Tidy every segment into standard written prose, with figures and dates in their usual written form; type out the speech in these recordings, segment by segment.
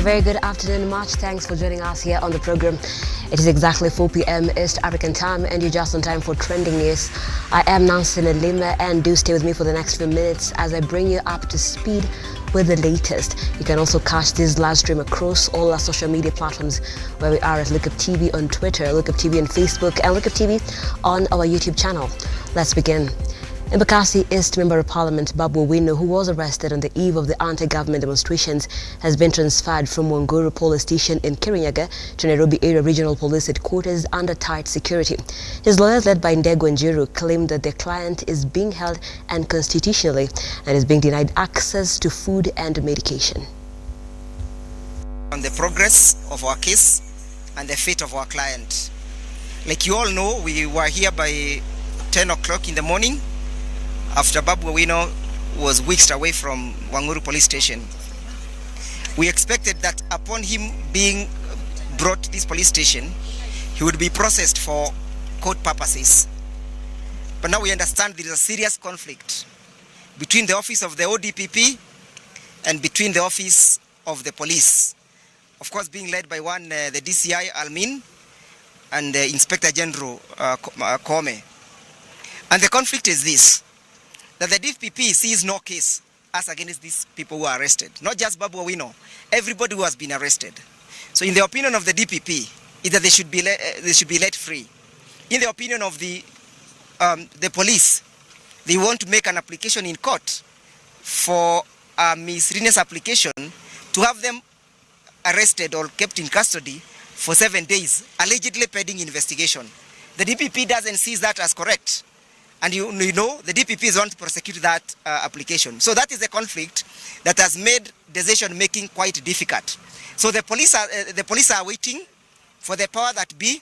very good afternoon. Much thanks for joining us here on the program. It is exactly 4 p.m. East African time, and you're just on time for trending news. I am Nancy Nalima, and do stay with me for the next few minutes as I bring you up to speed with the latest. You can also catch this live stream across all our social media platforms, where we are at Lookuptv on Twitter, Lookuptv on Facebook, and Lookuptv on our YouTube channel. Let's begin. Embakasi East Member of Parliament Babu Owino, who was arrested on the eve of the anti-government demonstrations, has been transferred from Wanguru Police Station in Kirinyaga to Nairobi Area Regional Police Headquarters under tight security. His lawyers, led by Ndego Njiru, claim that their client is being held unconstitutionally and is being denied access to food and medication. On the progress of our case and the fate of our client. Like you all know, we were here by 10 o'clock in the morning after Babu Owino was whisked away from Wanguru Police Station. We expected that upon him being brought to this police station, he would be processed for court purposes. But now we understand there is a serious conflict between the office of the ODPP and between the office of the police. Of course, being led by one, the DCI Almin, and the Inspector General Kome. And the conflict is this, that the DPP sees no case as against these people who are arrested. Not just Babu Owino, everybody who has been arrested. So in the opinion of the DPP, is that they should be let free. In the opinion of the police, they want to make an application in court for Ms. Rine's application to have them arrested or kept in custody for 7 days, allegedly pending investigation. The DPP doesn't see that as correct. And you know, the DPP is want to prosecute that application. So that is a conflict that has made decision making quite difficult. So the police are waiting for the power that be.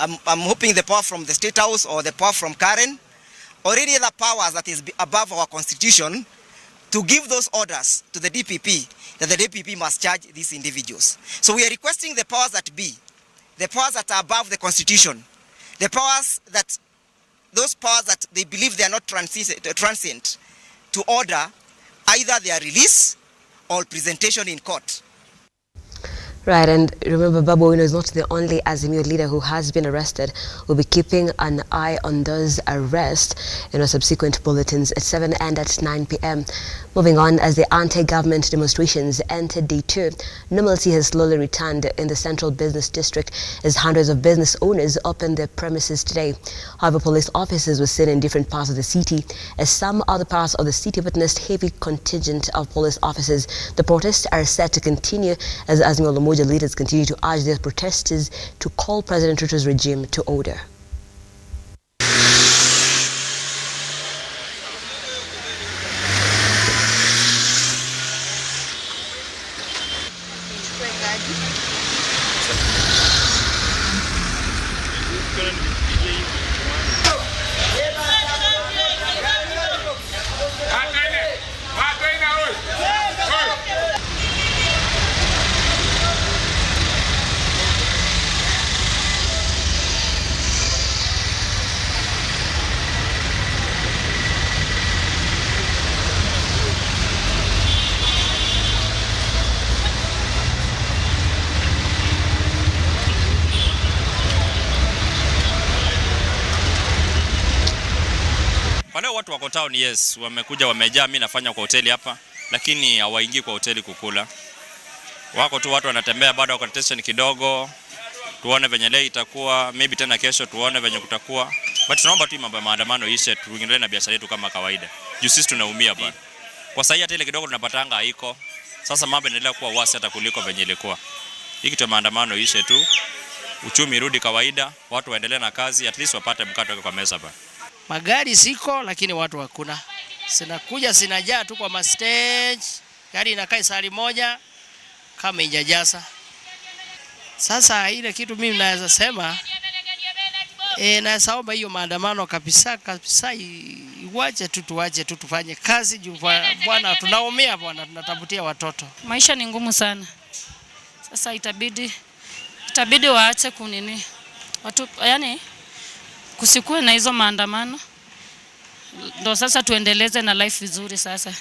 I'm hoping the power from the State House or the power from Karen or any other powers that is above our constitution to give those orders to the DPP that the DPP must charge these individuals. So we are requesting the powers that be, the powers that are above the constitution, the powers that those powers that they believe they are not transient to order either their release or presentation in court. Right, and remember, Babu Owino is not the only azimio leader who has been arrested. We'll be keeping an eye on those arrests in our subsequent bulletins at 7 and at 9 p.m. Moving on, as the anti-government demonstrations entered day 2, normalcy has slowly returned in the central business district as hundreds of business owners opened their premises today. However, police officers were seen in different parts of the city as some other parts of the city witnessed heavy contingent of police officers. The protests are set to continue as azimio leaders continue to urge their protesters to call President Ruto's regime to order. Leo watu wako town, yes, wamekuja wamejaa. Mimi nafanya kwa hoteli hapa, lakini hawaingii kwa hoteli kukula. Wako tu watu wanatembea, bado wako tension kidogo. Tuone venye leo itakuwa, maybe tena kesho tuone venye kutakuwa. But tunaomba tu mambo ya maandamano ishe, tuendelee na biashara yetu kama kawaida. Juu sisi tunaumia bana. Kwa sasa hata ile kidogo tunapatanga haiko. Sasa mambo yanaendelea kuwa wasi hata kuliko venye ilikuwa. Hiki tu maandamano ishe tu. Uchumi rudi kawaida, watu waendelee na kazi, at least wapate mkato kwa meza bana. Magari ziko lakini watu hakuna. Sinakuja sinajaa tu kwa stage. Gari inakaa sali moja kama injajaza. Sasa ile kitu mimi naweza sema na saomba hiyo maandamano kabisa iwache tu, tuache tu tufanye kazi juu bwana tunaumia bwana, tunatafutia watoto. Maisha ni ngumu sana. Sasa itabidi waache kunini. Watu yani kusikue na hizo maandamano. Ndio sasa tuendeleze na life vizuri sasa.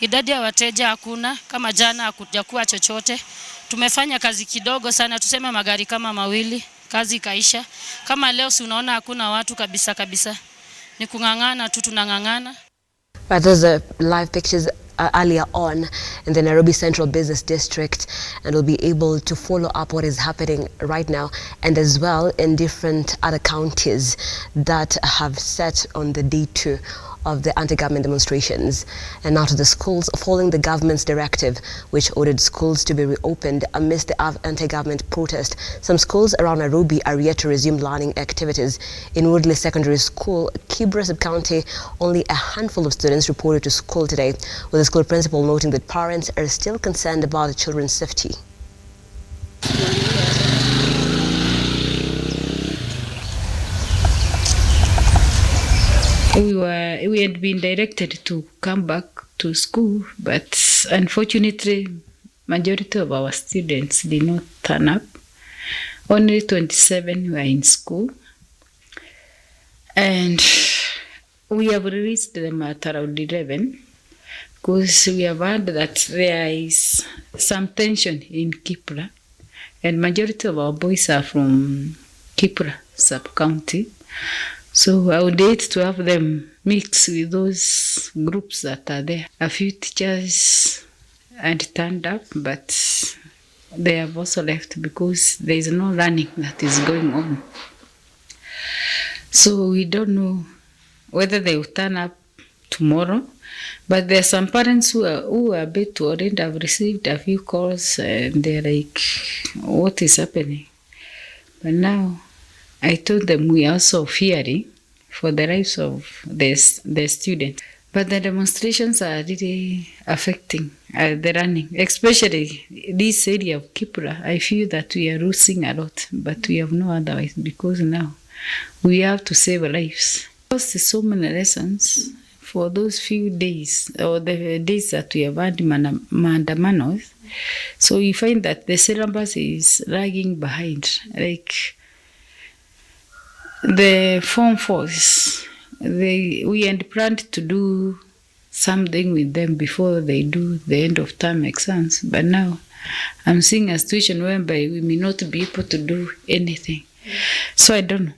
Idadi ya wateja hakuna, kama jana hakujakuwa chochote. tumefanya kazi kidogo sana, tuseme magari kama mawili, kazi kaisha. Kama leo si unaona hakuna watu kabisa. Ni kungangana tu, tunangangana. Right, those are live pictures earlier on in the Nairobi Central Business District, and we'll be able to follow up what is happening right now and as well in different other counties that have set on the day 2 of the anti-government demonstrations. And now to the schools. Following the government's directive which ordered schools to be reopened amidst the anti-government protest, some schools around Nairobi are yet to resume learning activities. In Woodley Secondary School, Kibra Sub-County, only a handful of students reported to school today, with the school principal noting that parents are still concerned about the children's safety. We had been directed to come back to school, but unfortunately, majority of our students did not turn up. Only 27 were in school, and we have released them at around 11 because we have heard that there is some tension in Kipra, and majority of our boys are from Kipra sub-county. So I would hate to have them mix with those groups that are there. A few teachers had turned up, but they have also left because there is no learning that is going on. So we don't know whether they will turn up tomorrow, but there are some parents who are a bit worried. I've received a few calls and they're like, what is happening? But now I told them we are also fearing for the lives of the students. But the demonstrations are really affecting the running, especially this area of Kipra. I feel that we are losing a lot, but we have no otherwise because now we have to save lives. There's so many lessons for those few days or the days that we have had maandamanos. So we find that the syllabus is lagging behind. Like the Form 4s, we had planned to do something with them before they do the end of term exams, but now I'm seeing a situation whereby we may not be able to do anything. So I don't know.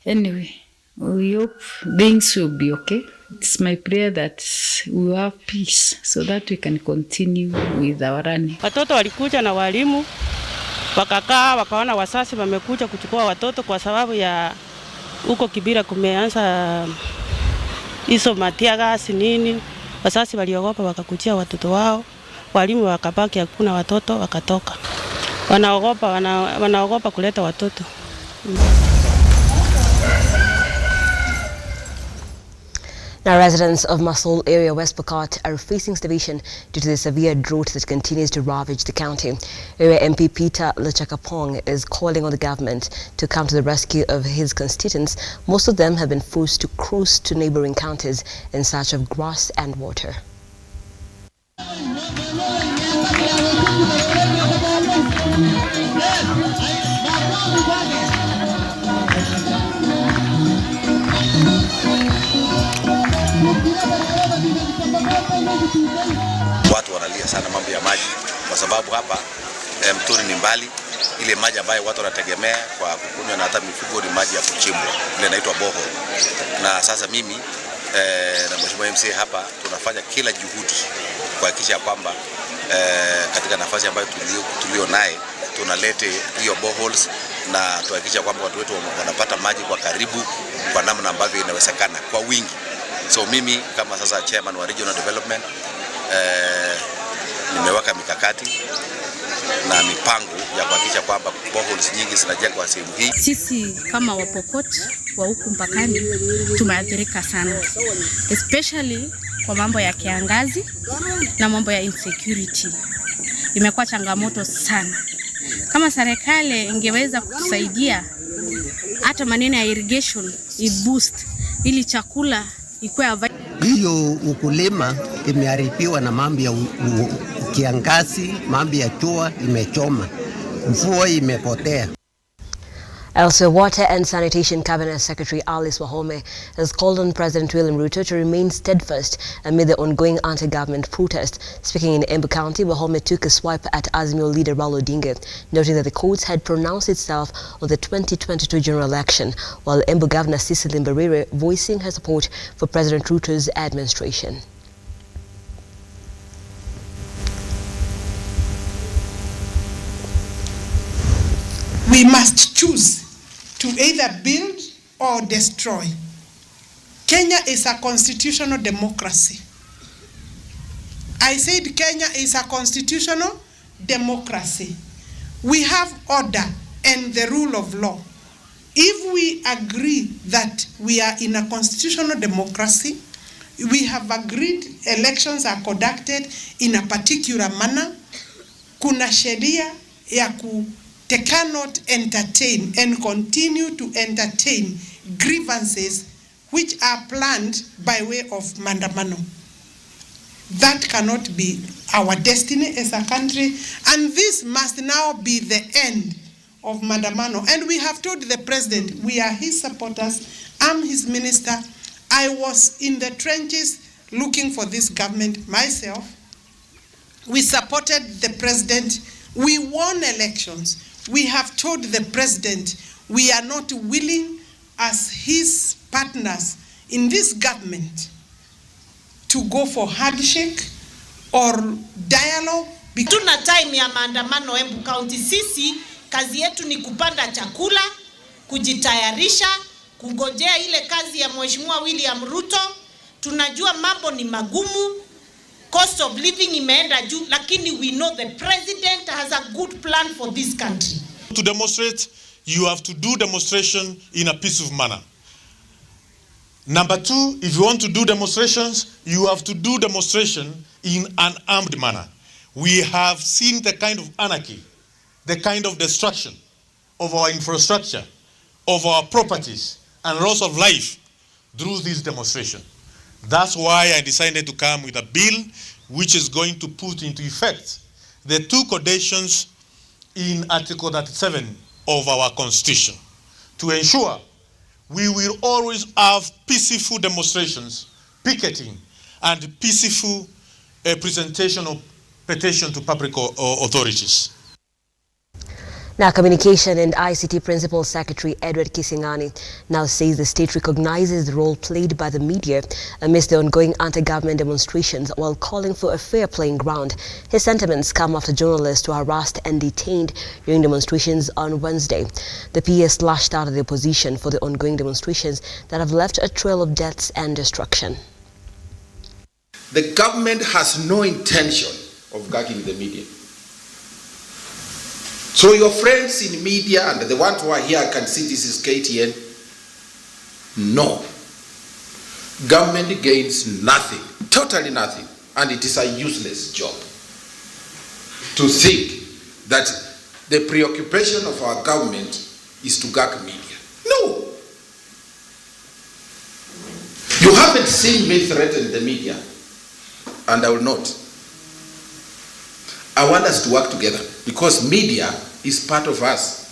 Anyway, we hope things will be okay. It's my prayer that we will have peace so that we can continue with our running. Watoto walikuja na walimu wakakaa wakaona wasasi wamekuja kuchukua watoto kwa sababu ya huko Kibira kumeanza hizo matia gasi nini. Wasasi waliogopa wakakujia watoto wao, walimu wakabaki hakuna watoto wakatoka. Wanaogopa kuleta watoto. Now, residents of Masol area, West Pokot, are facing starvation due to the severe drought that continues to ravage the county. Area MP Peter Lechakapong is calling on the government to come to the rescue of his constituents. Most of them have been forced to cruise to neighboring counties in search of grass and water. Watu wanalia sana mambo ya maji kwa sababu hapa mtoni ni mbali. Ile maji ambayo watu wanategemea kwa kukunywa na hata mifugo ni maji ya kuchimbwa, ile inaitwa borehole. Na sasa mimi na mheshimiwa MC hapa tunafanya kila juhudi kuhakikisha kwamba katika nafasi ambayo tulio naye tunalete hiyo boreholes na tuhakikisha kwamba watu wetu wanapata maji kwa karibu kwa namna ambavyo inawezekana kwa wingi. So mimi kama sasa chairman wa regional development nimeweka mikakati na mipango ya kuhakikisha kwamba boreholes nyingi zinajengwa sehemu hii. Sisi kama Wapokot wa huku mpakani tumeathirika sana, especially kwa mambo ya kiangazi na mambo ya insecurity. Imekuwa changamoto sana. Kama serikali ingeweza kutusaidia hata maneno ya irrigation i-boost ili chakula ikuwe hiyo ukulima imeharibiwa na mambo ya kiangazi, mambo ya jua imechoma, mvua imepotea. Also, Water and Sanitation Cabinet Secretary Alice Wahome has called on President William RUTO to remain steadfast amid the ongoing anti-government protest. Speaking in Embu County, Wahome took a swipe at azimio leader Raila Odinga, noting that the courts had pronounced itself on the 2022 general election, while Embu Governor Cecily Mbarire voicing her support for President RUTO's administration. We must choose to either build or destroy. Kenya is a constitutional democracy. I said Kenya is a constitutional democracy. We have order and the rule of law. If we agree that we are in a constitutional democracy, we have agreed elections are conducted in a particular manner, kuna sheria ya they cannot entertain and continue to entertain grievances which are planned by way of mandamano. That cannot be our destiny as a country, and this must now be the end of mandamano. And we have told the president we are his supporters. I'm his minister. I was in the trenches looking for this government myself. We supported the president. We won elections. We have told the president we are not willing as his partners in this government to go for handshake or dialogue. Tuna time ya maandamano Embu County. Sisi kazi yetu ni kupanda chakula, kujitayarisha, kungojea ile kazi ya Mheshimiwa William RUTO. Tunajua mambo ni magumu, cost of living imeenda juu, lakini we know the president has a good plan for this country. To demonstrate, you have to do demonstration in a peaceful manner. Number two, if you want to do demonstrations, you have to do demonstration in an armed manner. We have seen the kind of anarchy, the kind of destruction of our infrastructure, of our properties, and loss of life through this demonstration. That's why I decided to come with a bill which is going to put into effect the two conditions in Article 37 of our Constitution to ensure we will always have peaceful demonstrations, picketing, and peaceful presentation of petition to public authorities. Now, Communication and ICT Principal Secretary Edward Kisingani now says the state recognizes the role played by the media amidst the ongoing anti-government demonstrations while calling for a fair playing ground. His sentiments come after journalists were harassed and detained during demonstrations on Wednesday. The PS lashed out at the opposition for the ongoing demonstrations that have left a trail of deaths and destruction. The government has no intention of gagging the media. So your friends in media and the ones who are here can see this is KTN. No. Government gains nothing, totally nothing, and it is a useless job to think that the preoccupation of our government is to gag media. No. You haven't seen me threaten the media, and I will not. I want us to work together because media is part of us.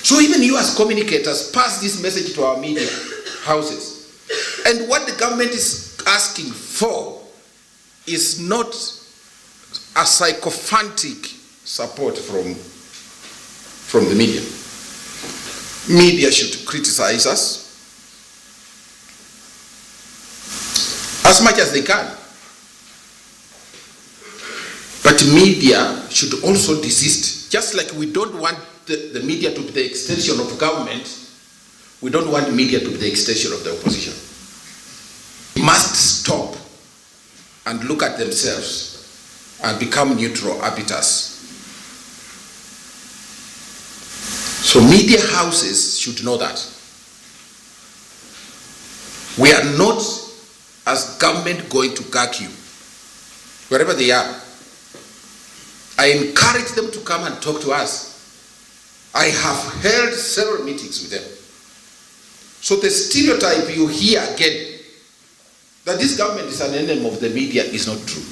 So even you as communicators, pass this message to our media houses. And what the government is asking for is not a sycophantic support from the media. Media should criticize us as much as they can. But media should also desist. Just like we don't want the media to be the extension of government, we don't want media to be the extension of the opposition. They must stop and look at themselves and become neutral arbiters. So media houses should know that. We are not, as government, going to gag you, wherever they are. I encourage them to come and talk to us. I have held several meetings with them. So the stereotype you hear again, that this government is an enemy of the media, is not true.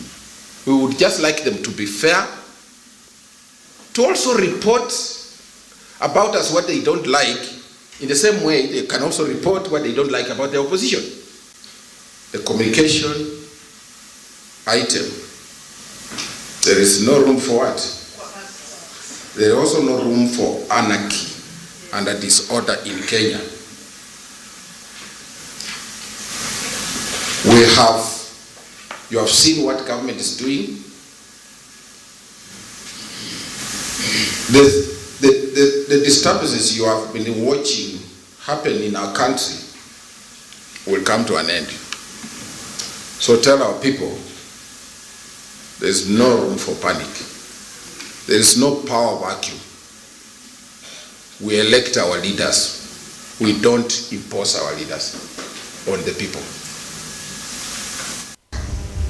We would just like them to be fair, to also report about us what they don't like, in the same way they can also report what they don't like about the opposition. The communication item, there is no room for what? There is also no room for anarchy and a disorder in Kenya. You have seen what government is doing. The disturbances you have been watching happen in our country will come to an end. So tell our people, there is no room for panic. There is no power vacuum. We elect our leaders. We don't impose our leaders on the people.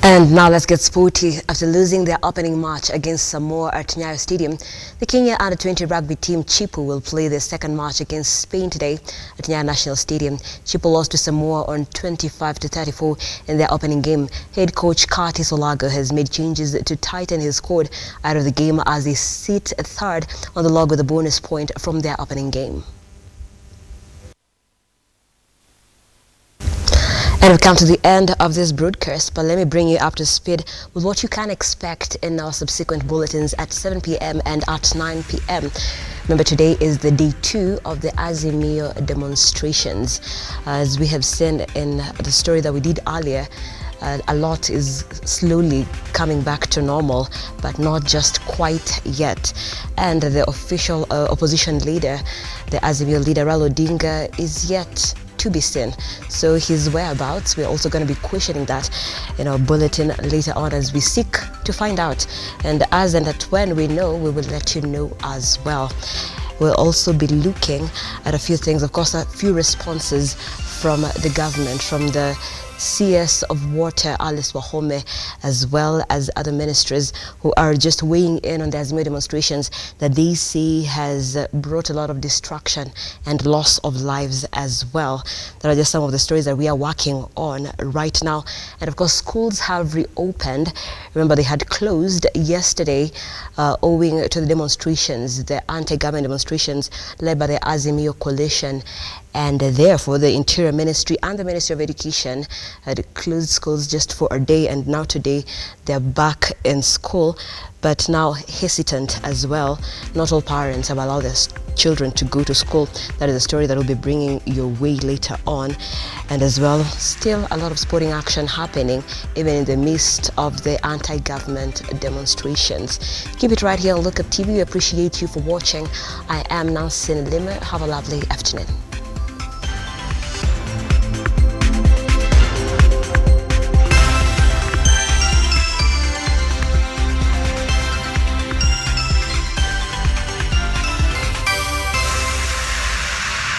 And now let's get sporty. After losing their opening match against Samoa at Nyayo Stadium, the Kenya Under-20 rugby team Chipu will play their second match against Spain today at Nyayo National Stadium. Chipu lost to Samoa on 25-34 in their opening game. Head coach Curtis Olago has made changes to tighten his squad out of the game as they sit third on the log with a bonus point from their opening game. And we've come to the end of this broadcast, but let me bring you up to speed with what you can expect in our subsequent bulletins at 7 p.m. and at 9 p.m. Remember, today is the day 2 of the Azimio demonstrations. As we have seen in the story that we did earlier, a lot is slowly coming back to normal, but not just quite yet. And the official opposition leader, the Azimio leader, Raila Odinga, is yet to be seen. So his whereabouts, we're also going to be questioning that in our bulletin later on as we seek to find out. And as and at when we know, we will let you know as well. We'll also be looking at a few things, of course, a few responses from the government, from the CS of Water, Alice Wahome, as well as other ministers who are just weighing in on the Azimio demonstrations that they see has brought a lot of destruction and loss of lives as well. That are just some of the stories that we are working on right now. And of course, schools have reopened. Remember, they had closed yesterday owing to the demonstrations, the anti-government demonstrations led by the Azimio coalition. And therefore, the Interior Ministry and the Ministry of Education had closed schools just for a day, and now today they're back in school, but now hesitant as well. Not all parents have allowed their children to go to school. That is a story that we'll be bringing your way later on. And as well, still a lot of sporting action happening even in the midst of the anti-government demonstrations. Keep it right here on Lookuptv. We appreciate you for watching. I am Nancy Lima. Have a lovely afternoon.